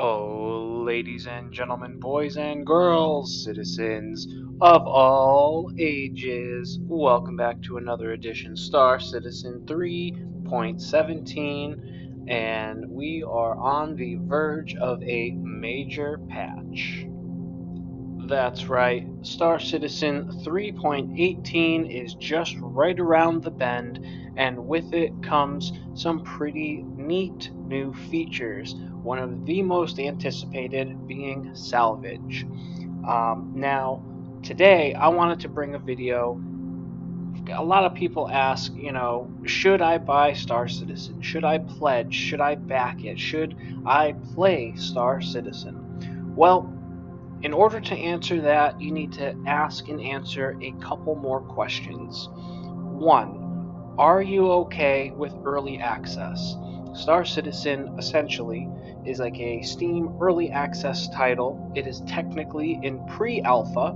Oh, ladies and gentlemen, boys and girls, citizens of all ages, welcome back to another edition Star Citizen 3.17, and we are on the verge of a major patch. That's right, Star Citizen 3.18 is just right around the bend, and with it comes some pretty neat new features. One of the most anticipated being salvage. Now, today I wanted to bring a video. A lot of people ask, should I buy Star Citizen? Should I pledge? Should I back it? Should I play Star Citizen? Well, in order to answer that, you need to ask and answer a couple more questions. One, are you okay with early access? Star Citizen essentially is like a Steam early access title. It is technically in pre-alpha,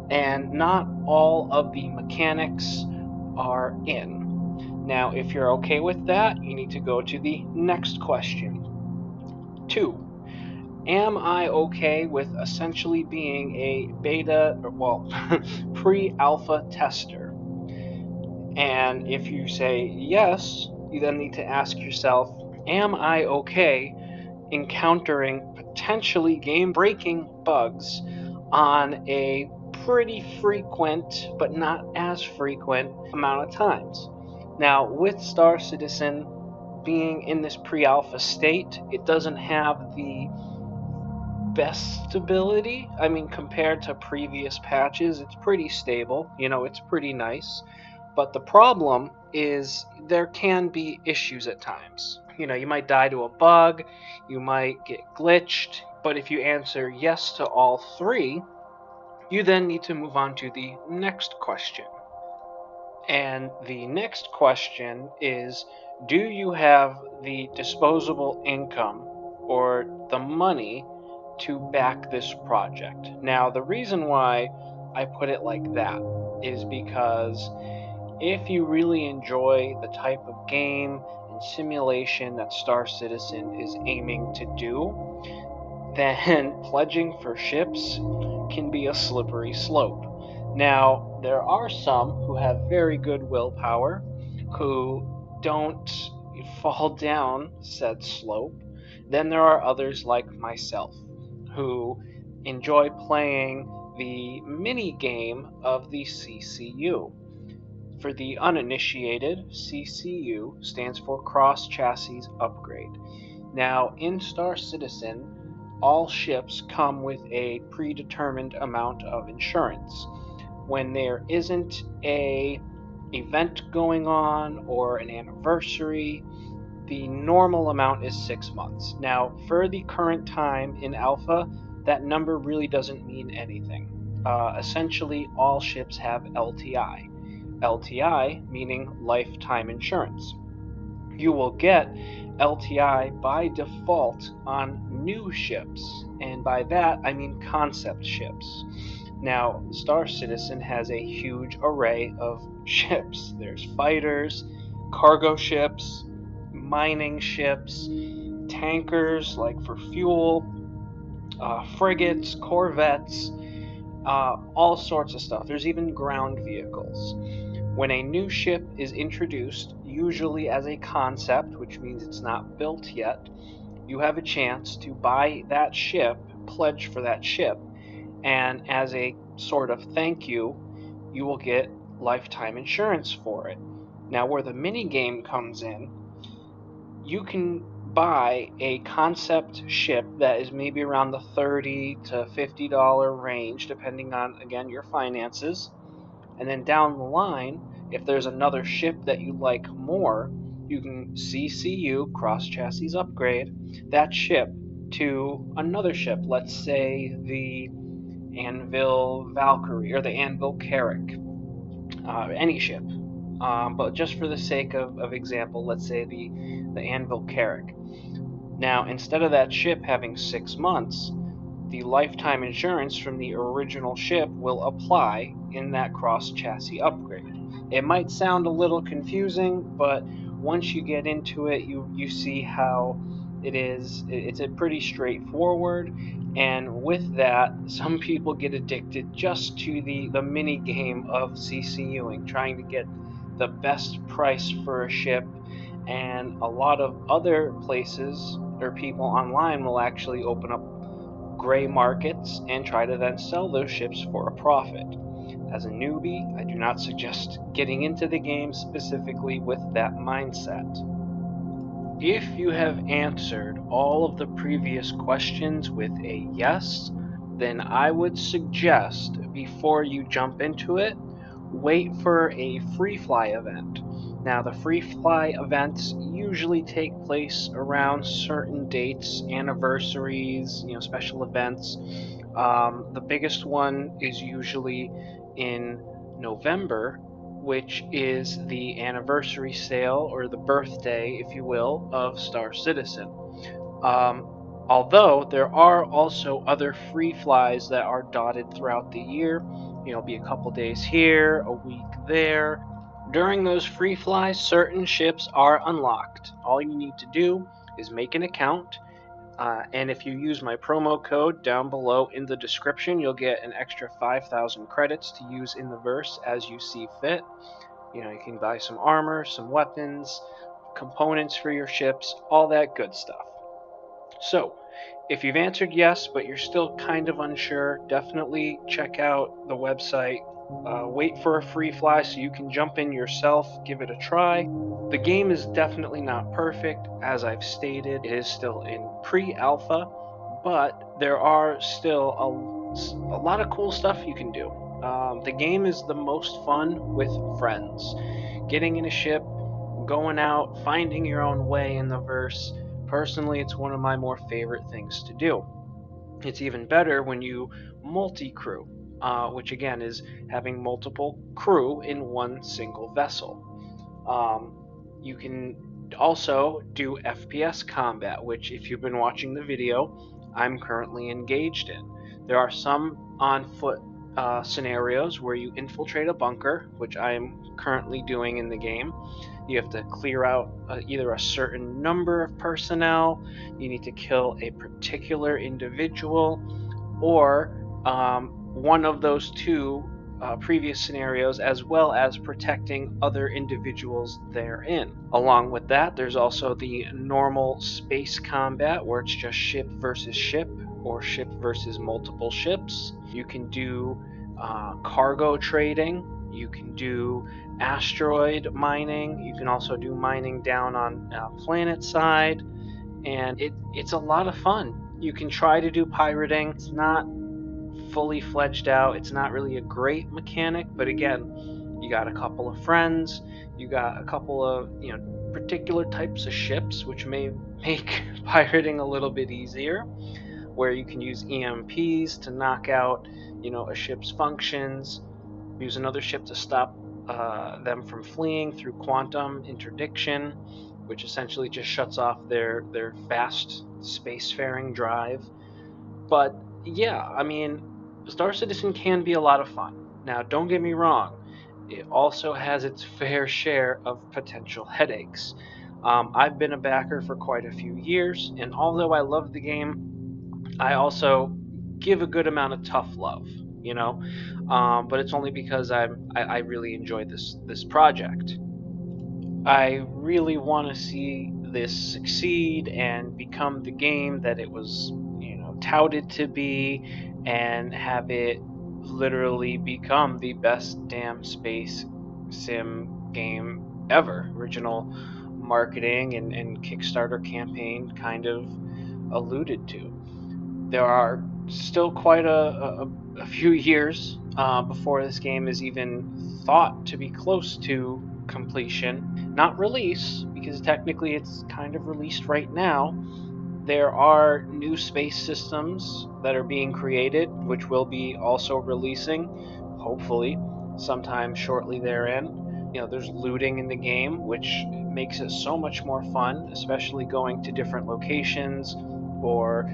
and not all of the mechanics are in. Now, if you're okay with that, you need to go to the next question. Two, am I okay with essentially being a beta, pre-alpha tester? And if you say yes, you then need to ask yourself, am I okay encountering potentially game-breaking bugs on a pretty frequent, but not as frequent amount of times? Now, with Star Citizen being in this pre-alpha state, it doesn't have the best stability. I mean, compared to previous patches, it's pretty stable. It's pretty nice. But the problem is there can be issues at times. You might die to a bug, you might get glitched, but if you answer yes to all three, you then need to move on to the next question. And the next question is, do you have the disposable income or the money to back this project? Now, the reason why I put it like that is because if you really enjoy the type of game and simulation that Star Citizen is aiming to do, then pledging for ships can be a slippery slope. Now, there are some who have very good willpower who don't fall down said slope. Then there are others like myself who enjoy playing the mini game of the CCU. For the uninitiated, CCU stands for Cross Chassis Upgrade. Now, in Star Citizen, all ships come with a predetermined amount of insurance. When there isn't a event going on or an anniversary, the normal amount is 6 months. Now, for the current time in Alpha, that number really doesn't mean anything. Essentially, all ships have LTI. LTI meaning lifetime insurance. You will get LTI by default on new ships, and by that I mean concept ships. Now, Star Citizen has a huge array of ships. There's fighters, cargo ships, mining ships, tankers like for fuel, frigates, corvettes, all sorts of stuff. There's even ground vehicles. When a new ship is introduced, usually as a concept, which means it's not built yet, you have a chance to buy that ship, pledge for that ship, and as a sort of thank you, you will get lifetime insurance for it. Now, where the mini game comes in, you can buy a concept ship that is maybe around the $30 to $50 range, depending on, again, your finances. And then down the line, if there's another ship that you like more, you can CCU, Cross Chassis Upgrade, that ship to another ship. Let's say the Anvil Valkyrie or the Anvil Carrack, any ship. But just for the sake of example, let's say the Anvil Carrack. Now, instead of that ship having 6 months, the lifetime insurance from the original ship will apply in that cross chassis upgrade. It might sound a little confusing, but once you get into it, you see how It's a pretty straightforward, and with that, some people get addicted just to the mini game of CCUing, trying to get the best price for a ship, and a lot of other places or people online will actually open up gray markets and try to then sell those ships for a profit. As a newbie, I do not suggest getting into the game specifically with that mindset. If you have answered all of the previous questions with a yes, then I would suggest before you jump into it, wait for a free fly event. Now, the free fly events usually take place around certain dates, anniversaries, special events. The biggest one is usually in November, which is the anniversary sale, or the birthday, if you will, of Star Citizen. Um, Although there are also other free flies that are dotted throughout the year, be a couple days here, a week there. During those free flies, certain ships are unlocked. All you need to do is make an account, and if you use my promo code down below in the description, you'll get an extra 5,000 credits to use in the verse as you see fit. You can buy some armor, some weapons, components for your ships, all that good stuff. So, if you've answered yes, but you're still kind of unsure, definitely check out the website. Wait for a free fly so you can jump in yourself, give it a try. The game is definitely not perfect. As I've stated, it is still in pre-alpha, but there are still a lot of cool stuff you can do. The game is the most fun with friends. Getting in a ship, going out, finding your own way in the verse. Personally, it's one of my more favorite things to do. It's even better when you multi-crew, which again is having multiple crew in one single vessel. You can also do FPS combat, which, if you've been watching the video, I'm currently engaged in. There are some on foot scenarios where you infiltrate a bunker, which I am currently doing in the game. You have to clear out either a certain number of personnel, you need to kill a particular individual, or one of those two previous scenarios, as well as protecting other individuals therein. Along with that, there's also the normal space combat, where it's just ship versus ship, or ship versus multiple ships. You can do cargo trading, you can do asteroid mining, you can also do mining down on planet side, and it's a lot of fun. You can try to do pirating. It's not fully fledged out. It's not really a great mechanic, but again, you got a couple of friends, you got a couple of particular types of ships, which may make pirating a little bit easier, where you can use EMPs to knock out a ship's functions, use another ship to stop them from fleeing through quantum interdiction, which essentially just shuts off their fast spacefaring drive. But yeah, I mean, Star Citizen can be a lot of fun. Now, don't get me wrong, it also has its fair share of potential headaches. I've been a backer for quite a few years, and although I love the game, I also give a good amount of tough love, but it's only because I really enjoy this project. I really want to see this succeed and become the game that it was, touted to be, and have it literally become the best damn space sim game ever. Original marketing and Kickstarter campaign kind of alluded to. There are still quite a few years before this game is even thought to be close to completion. Not release, because technically it's kind of released right now. There are new space systems that are being created, which will be also releasing, hopefully, sometime shortly therein. There's looting in the game, which makes it so much more fun, especially going to different locations, or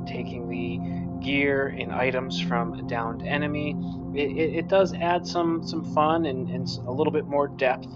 taking the gear and items from a downed enemy. It does add some fun and a little bit more depth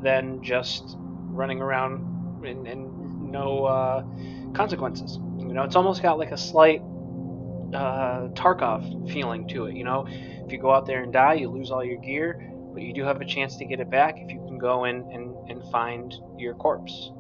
than just running around and no consequences. It's almost got like a slight Tarkov feeling to it. If you go out there and die, you lose all your gear, but you do have a chance to get it back if you can go in and find your corpse.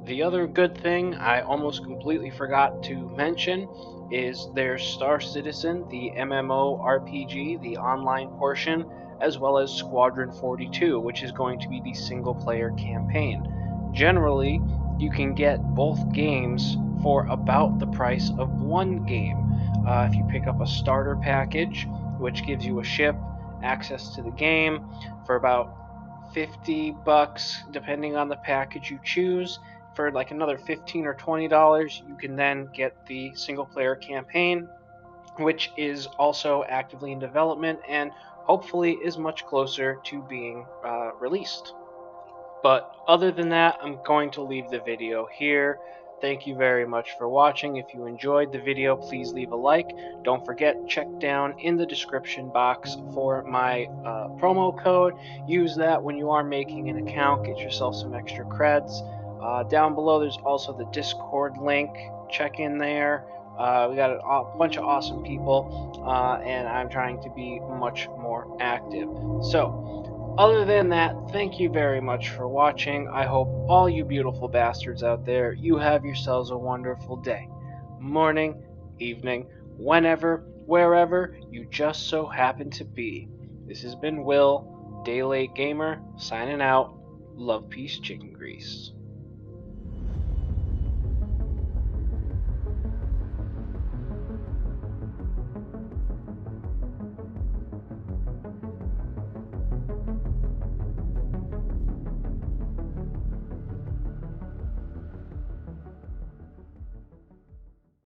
The other good thing I almost completely forgot to mention is there's Star Citizen, the MMO RPG, the online portion, as well as Squadron 42, which is going to be the single player campaign. Generally, you can get both games for about the price of one game. If you pick up a starter package, which gives you a ship, access to the game for about $50, depending on the package you choose. For like another $15 or $20, you can then get the single player campaign, which is also actively in development and hopefully is much closer to being released. But other than that, I'm going to leave the video here. Thank you very much for watching. If you enjoyed the video, please leave a like. Don't forget, check down in the description box for my promo code. Use that when you are making an account. Get yourself some extra creds. Down below, there's also the Discord link. Check in there. We got a bunch of awesome people, and I'm trying to be much more active. So, other than that, thank you very much for watching. I hope all you beautiful bastards out there, you have yourselves a wonderful day. Morning, evening, whenever, wherever you just so happen to be. This has been Will, Day Late Gamer, signing out. Love, peace, chicken grease.